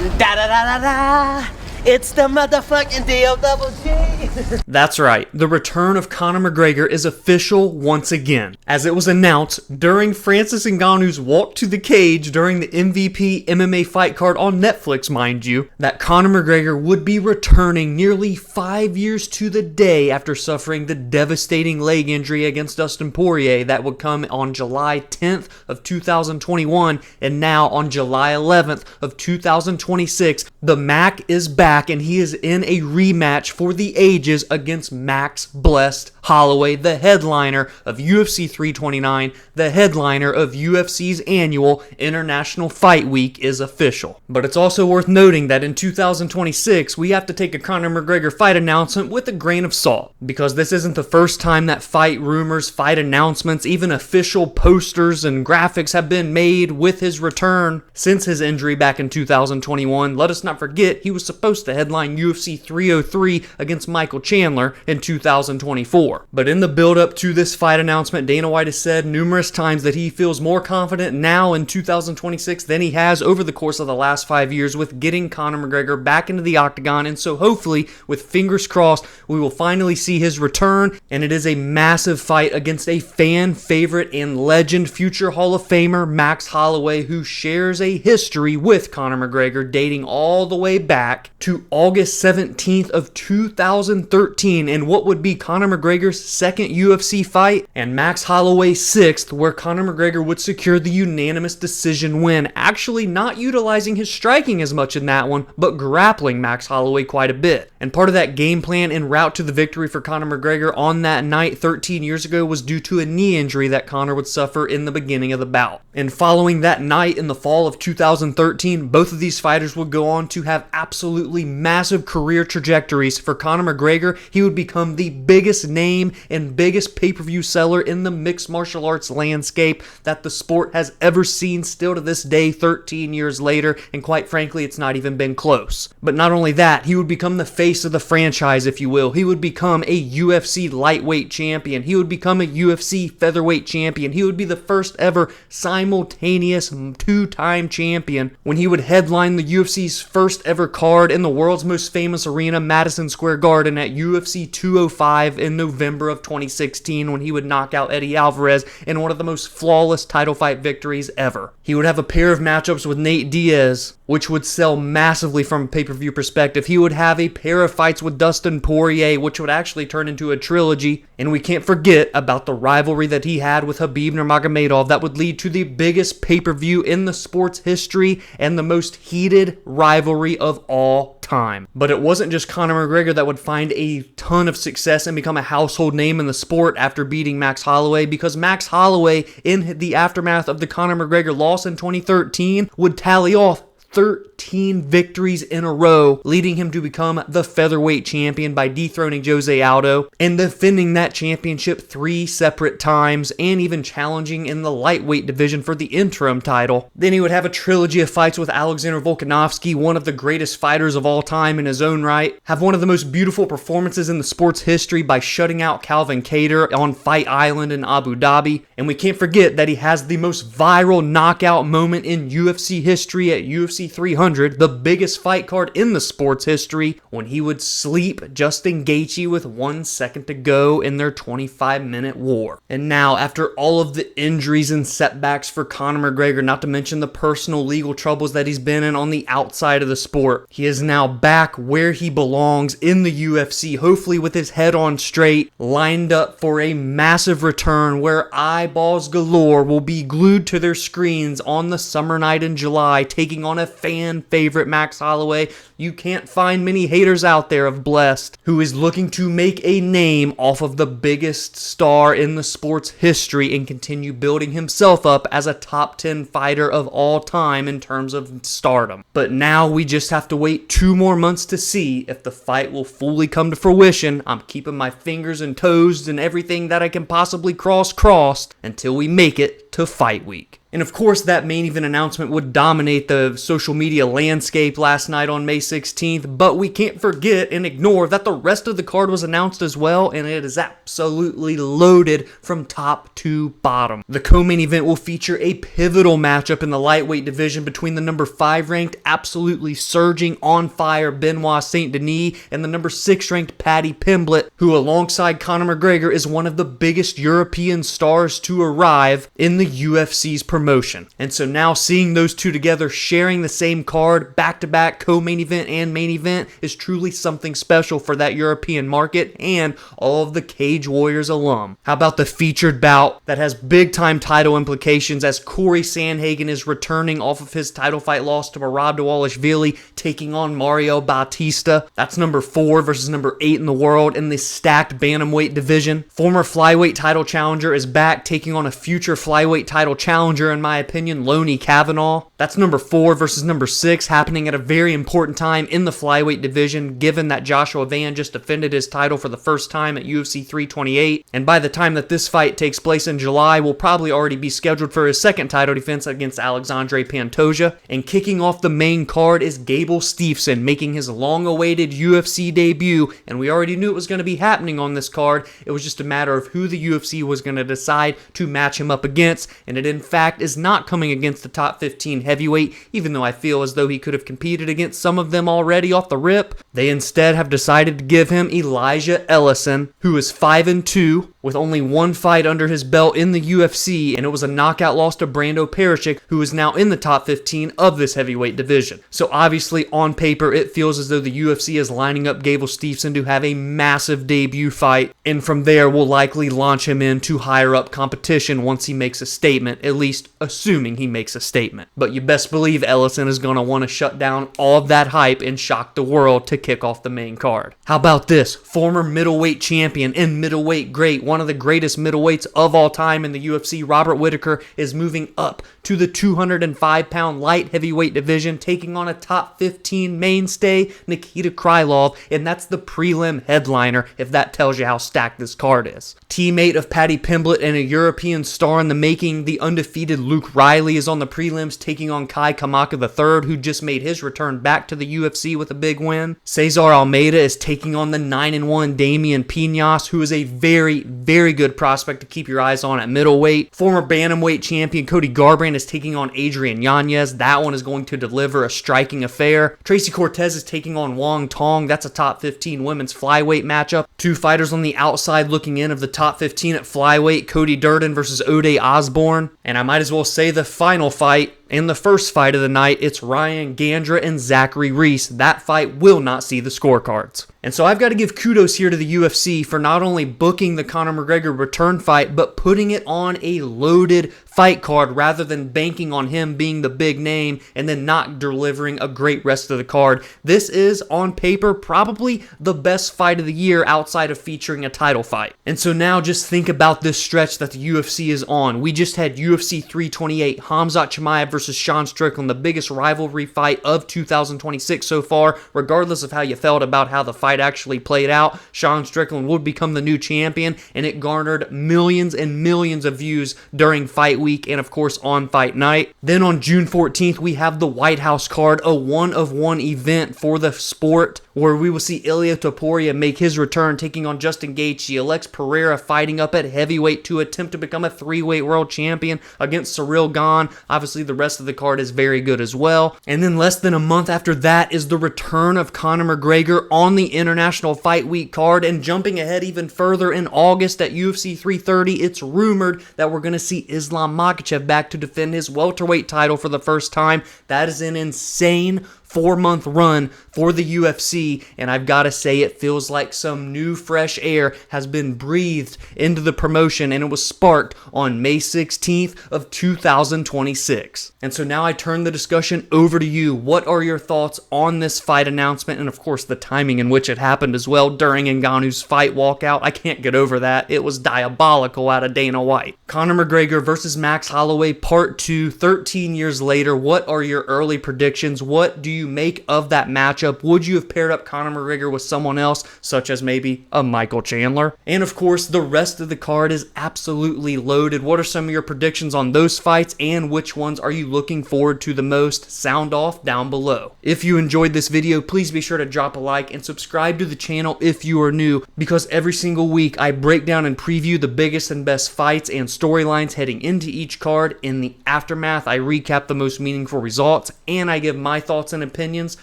Da da da da da! It's the motherfucking DOWG! That's right, the return of Conor McGregor is official once again, as it was announced during Francis Ngannou's walk to the cage during the MVP MMA fight card on Netflix, mind you, that Conor McGregor would be returning nearly 5 years to the day after suffering the devastating leg injury against Dustin Poirier that would come on July 10th of 2021, and now on July 11th of 2026, the Mac is back and he is in a rematch for the ages against Max Blessed Holloway, the headliner of UFC 329, the headliner of UFC's annual International Fight Week is official. But it's also worth noting that in 2026, we have to take a Conor McGregor fight announcement with a grain of salt, because this isn't the first time that fight rumors, fight announcements, even official posters and graphics have been made with his return since his injury back in 2021. Let us not forget, he was supposed to headline UFC 303 against Michael Chandler in 2024. But in the build-up to this fight announcement, Dana White has said numerous times that he feels more confident now in 2026 than he has over the course of the last 5 years with getting Conor McGregor back into the octagon, and so hopefully, with fingers crossed, we will finally see his return, and it is a massive fight against a fan favorite and legend, future Hall of Famer Max Holloway, who shares a history with Conor McGregor dating all the way back to August 17th of 2013 in what would be Conor McGregor's second UFC fight, and Max Holloway's sixth, where Conor McGregor would secure the unanimous decision win, actually not utilizing his striking as much in that one, but grappling Max Holloway quite a bit. And part of that game plan en route to the victory for Conor McGregor on that night 13 years ago was due to a knee injury that Conor would suffer in the beginning of the bout. And following that night in the fall of 2013, both of these fighters would go on to have absolutely massive career trajectories. For Conor McGregor, he would become the biggest name and biggest pay-per-view seller in the mixed martial arts landscape that the sport has ever seen still to this day 13 years later, and quite frankly, it's not even been close. But not only that, he would become the face of the franchise, if you will. He would become a UFC lightweight champion. He would become a UFC featherweight champion. He would be the first ever simultaneous two-time champion when he would headline the UFC's first ever card in the world's most famous arena, Madison Square Garden, at UFC 205 in November of 2016, when he would knock out Eddie Alvarez in one of the most flawless title fight victories ever. He would have a pair of matchups with Nate Diaz, which would sell massively from a pay-per-view perspective. He would have a pair of fights with Dustin Poirier, which would actually turn into a trilogy. And we can't forget about the rivalry that he had with Khabib Nurmagomedov that would lead to the biggest pay-per-view in the sport's history and the most heated rivalry of all time. But it wasn't just Conor McGregor that would find a ton of success and become a household name in the sport after beating Max Holloway, because Max Holloway, in the aftermath of the Conor McGregor loss in 2013, would tally off 13 victories in a row, leading him to become the featherweight champion by dethroning Jose Aldo and defending that championship 3 separate times, and even challenging in the lightweight division for the interim title. Then he would have a trilogy of fights with Alexander Volkanovski, one of the greatest fighters of all time in his own right, have one of the most beautiful performances in the sport's history by shutting out Calvin Kattar on Fight Island in Abu Dhabi. And we can't forget that he has the most viral knockout moment in UFC history at UFC 300, the biggest fight card in the sport's history, when he would sleep Justin Gaethje with 1 second to go in their 25-minute war. And now, after all of the injuries and setbacks for Conor McGregor, not to mention the personal legal troubles that he's been in on the outside of the sport, he is now back where he belongs in the UFC, hopefully with his head on straight, lined up for a massive return where eyeballs galore will be glued to their screens on the summer night in July, taking on a fan favorite Max Holloway. You can't find many haters out there of Blessed, who is looking to make a name off of the biggest star in the sport's history and continue building himself up as a top 10 fighter of all time in terms of stardom. But now we just have to wait 2 more months to see if the fight will fully come to fruition. I'm keeping my fingers and toes and everything that I can possibly crossed until we make it to Fight Week. And of course, that main event announcement would dominate the social media landscape last night on May 16th, but we can't forget and ignore that the rest of the card was announced as well, and it is absolutely loaded from top to bottom. The co-main event will feature a pivotal matchup in the lightweight division between the number 5 ranked, absolutely surging, on fire Benoit Saint Denis and the number 6 ranked Paddy Pimblett, who alongside Conor McGregor is one of the biggest European stars to arrive in the UFC's promotion. And so now seeing those two together sharing the same card, back-to-back co-main event and main event, is truly something special for that European market and all of the Cage Warriors alum. How about the featured bout that has big-time title implications as Cory Sandhagen is returning off of his title fight loss to Merab Dvalishvili, taking on Mario Bautista. That's number 4 versus number 8 in the world in the stacked bantamweight division. Former flyweight title challenger is back, taking on a future flyweight title challenger, in my opinion, Lone'er Kavanagh. That's number 4 versus number 6, happening at a very important time in the flyweight division, given that Joshua Van just defended his title for the first time at UFC 328. And by the time that this fight takes place in July, will probably already be scheduled for his second title defense against Alexandre Pantoja. And kicking off the main card is Gable Steveson, making his long-awaited UFC debut, and we already knew it was going to be happening on this card. It was just a matter of who the UFC was going to decide to match him up against, and it in fact is not coming against the top 15 heavyweight, even though I feel as though he could have competed against some of them already off the rip. They instead have decided to give him Elijah Ellison, who is 5-2, with only one fight under his belt in the UFC, and it was a knockout loss to Brando Perishik, who is now in the top 15 of this heavyweight division. So obviously, on paper, it feels as though the UFC is lining up Gable Steveson to have a massive debut fight, and from there will likely launch him into higher up competition once he makes a statement, at least assuming he makes a statement. But you best believe Ellison is going to want to shut down all of that hype and shock the world to kick off the main card. How about this? Former middleweight champion and middleweight great, one of the greatest middleweights of all time in the UFC, Robert Whittaker, is moving up to the 205-pound light heavyweight division, taking on a top 15 mainstay, Nikita Krylov, and that's the prelim headliner, if that tells you how stacked this card is. Teammate of Paddy Pimblett and a European star in the making, the undefeated Luke Riley is on the prelims, taking on Kai Kamaka III, who just made his return back to the UFC with a big win. Cesar Almeida is taking on the 9-1 Damian Pinas, who is a very, very good prospect to keep your eyes on at middleweight. Former bantamweight champion Cody Garbrandt is taking on Adrian Yanez. That one is going to deliver a striking affair. Tracy Cortez is taking on Wang Tong. That's a top 15 women's flyweight matchup. Two fighters on the outside looking in of the top 15 at flyweight, Cody Durden versus Ode Osborne. And I might as well say the final fight, in the first fight of the night, it's Ryan Gandra and Zachary Reese. That fight will not see the scorecards. And so I've got to give kudos here to the UFC for not only booking the Conor McGregor return fight, but putting it on a loaded fight card rather than banking on him being the big name and then not delivering a great rest of the card. This is, on paper, probably the best fight of the year outside of featuring a title fight. And so now just think about this stretch that the UFC is on. We just had UFC 328, Khamzat Chimaev versus Sean Strickland, the biggest rivalry fight of 2026 so far. Regardless of how you felt about how the fight actually played out, Sean Strickland would become the new champion, and it garnered millions and millions of views during fight week and of course on fight night. Then on June 14th, we have the White House card, a one-of-one event for the sport, where we will see Ilia Topuria make his return, taking on Justin Gaethje, Alex Pereira fighting up at heavyweight to attempt to become a 3-weight world champion against Cyril Gane. Obviously, the rest of the card is very good as well. And then less than a month after that is the return of Conor McGregor on the International Fight Week card. And jumping ahead even further, in August at UFC 330, it's rumored that we're going to see Islam Makhachev back to defend his welterweight title for the first time. That is an insane 4-month run for the UFC, and I've got to say it feels like some new fresh air has been breathed into the promotion, and it was sparked on May 16th of 2026. And so now I turn the discussion over to you. What are your thoughts on this fight announcement, and of course the timing in which it happened as well during Ngannou's fight walkout? I can't get over that. It was diabolical out of Dana White. Conor McGregor versus Max Holloway Part 2, 13 years later. What are your early predictions? What do you you make of that matchup? Would you have paired up Conor McGregor with someone else, such as maybe a Michael Chandler? And of course, the rest of the card is absolutely loaded. What are some of your predictions on those fights, and which ones are you looking forward to the most? Sound off down below. If you enjoyed this video, please be sure to drop a like and subscribe to the channel if you are new, because every single week I break down and preview the biggest and best fights and storylines heading into each card. In the aftermath, I recap the most meaningful results, and I give my thoughts and opinions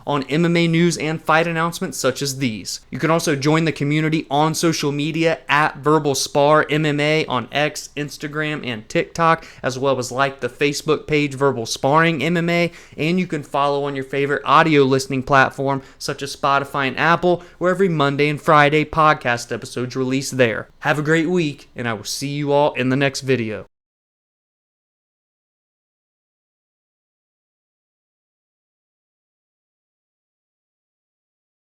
on MMA news and fight announcements such as these. You can also join the community on social media at Verbal Spar MMA on X, Instagram, and TikTok, as well as like the Facebook page Verbal Sparring MMA, and you can follow on your favorite audio listening platform such as Spotify and Apple, where every Monday and Friday podcast episodes release there. Have a great week, and I will see you all in the next video.